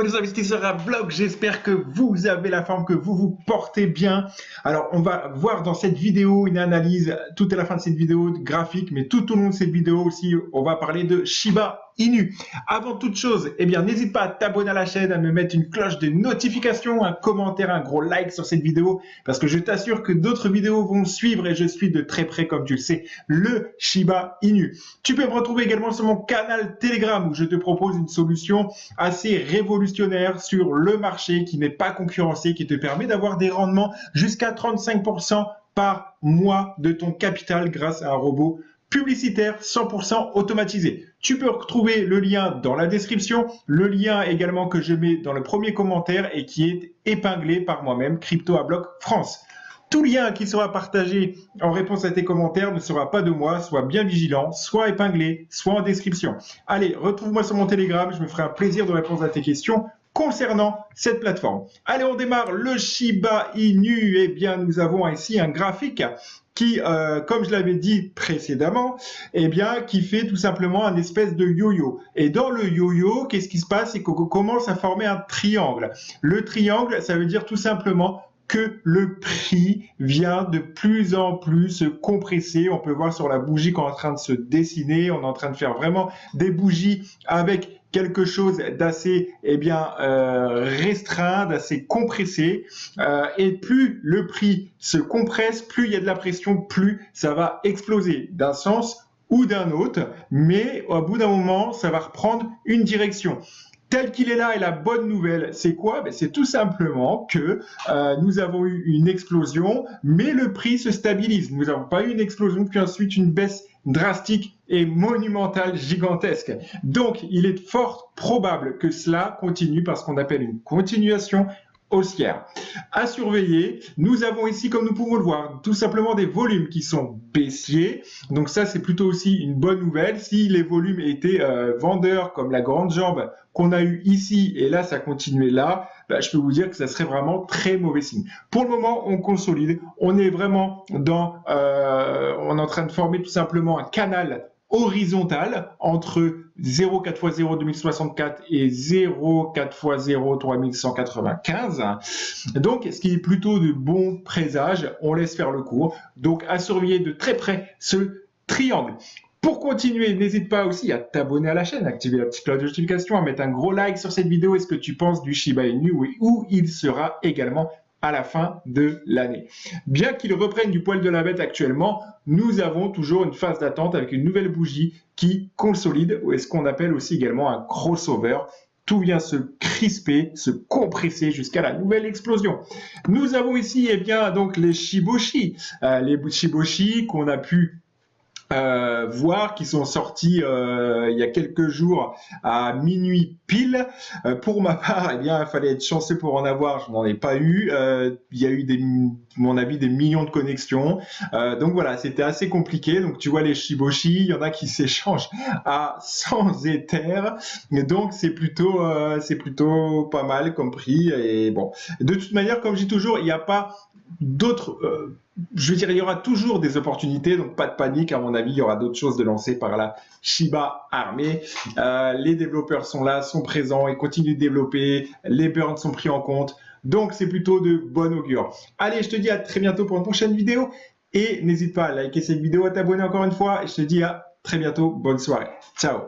Les investisseurs à bloc, j'espère que vous avez la forme, que vous vous portez bien. Alors, on va voir dans cette vidéo une analyse tout à la fin de cette vidéo graphique, mais tout au long de cette vidéo aussi, on va parler de Shiba Inu. Avant toute chose, eh bien, n'hésite pas à t'abonner à la chaîne, à me mettre une cloche de notification, un commentaire, un gros like sur cette vidéo, parce que je t'assure que d'autres vidéos vont suivre et je suis de très près, comme tu le sais, le Shiba Inu. Tu peux me retrouver également sur mon canal Telegram où je te propose une solution assez révolutionnaire sur le marché qui n'est pas concurrencé, qui te permet d'avoir des rendements jusqu'à 35% par mois de ton capital grâce à un robot publicitaire 100% automatisé. Tu peux retrouver le lien dans la description, le lien également que je mets dans le premier commentaire et qui est épinglé par moi-même, Crypto à Bloc France. Tout lien qui sera partagé en réponse à tes commentaires ne sera pas de moi, sois bien vigilant, soit épinglé, soit en description. Allez, retrouve-moi sur mon Telegram, je me ferai un plaisir de répondre à tes questions concernant cette plateforme. Allez, on démarre le Shiba Inu. Eh bien, nous avons ici un graphique qui, comme je l'avais dit précédemment, eh bien, qui fait tout simplement un espèce de yo-yo. Et dans le yo-yo, qu'est-ce qui se passe? C'est qu'on commence à former un triangle. Le triangle, ça veut dire tout simplement que le prix vient de plus en plus se compresser. On peut voir sur la bougie qu'on est en train de se dessiner. On est en train de faire vraiment des bougies avec quelque chose d'assez restreint, d'assez compressé. Et plus le prix se compresse, plus il y a de la pression, plus ça va exploser d'un sens ou d'un autre. Mais au bout d'un moment, ça va reprendre une direction. Tel qu'il est là, et la bonne nouvelle, c'est quoi? C'est tout simplement que nous avons eu une explosion, mais le prix se stabilise. Nous n'avons pas eu une explosion, puis ensuite une baisse drastique et monumentale, gigantesque. Donc, il est fort probable que cela continue par ce qu'on appelle une continuation haussière. À surveiller, nous avons ici, comme nous pouvons le voir, tout simplement des volumes qui sont baissiers. Donc ça, c'est plutôt aussi une bonne nouvelle. Si les volumes étaient vendeurs comme la grande jambe qu'on a eu ici, et là, ça continuait là, je peux vous dire que ça serait vraiment très mauvais signe. Pour le moment, on consolide. On est vraiment dans... on est en train de former tout simplement un canal horizontal entre 0,4x0 2064 et 0,4x0 3195. Donc, ce qui est plutôt de bons présages, on laisse faire le cours. Donc, à surveiller de très près ce triangle. Pour continuer, n'hésite pas aussi à t'abonner à la chaîne, activer la petite cloche de notification, à mettre un gros like sur cette vidéo. Est-ce que tu penses du Shiba Inu où il sera également à la fin de l'année? Bien qu'il reprenne du poil de la bête actuellement, nous avons toujours une phase d'attente avec une nouvelle bougie qui consolide, ou est-ce qu'on appelle aussi également un crossover. Tout vient se crisper, se compresser jusqu'à la nouvelle explosion. Nous avons ici donc les Shiboshi, qu'on a pu voir, qui sont sortis il y a quelques jours à minuit pile. Pour ma part, il fallait être chanceux pour en avoir, je n'en ai pas eu. Il y a eu à mon avis, des millions de connexions. Donc voilà, c'était assez compliqué. Donc tu vois les Shiboshi, il y en a qui s'échangent à 100 Ethers. Donc c'est plutôt pas mal comme prix. Et bon, de toute manière, comme je dis toujours, il n'y a pas d'autres... je veux dire, il y aura toujours des opportunités, donc pas de panique. À mon avis, il y aura d'autres choses de lancer par la Shiba Armée. Les développeurs sont là, sont présents et continuent de développer. Les burns sont pris en compte. Donc, c'est plutôt de bon augure. Allez, je te dis à très bientôt pour une prochaine vidéo. Et n'hésite pas à liker cette vidéo, à t'abonner encore une fois. Et je te dis à très bientôt. Bonne soirée. Ciao.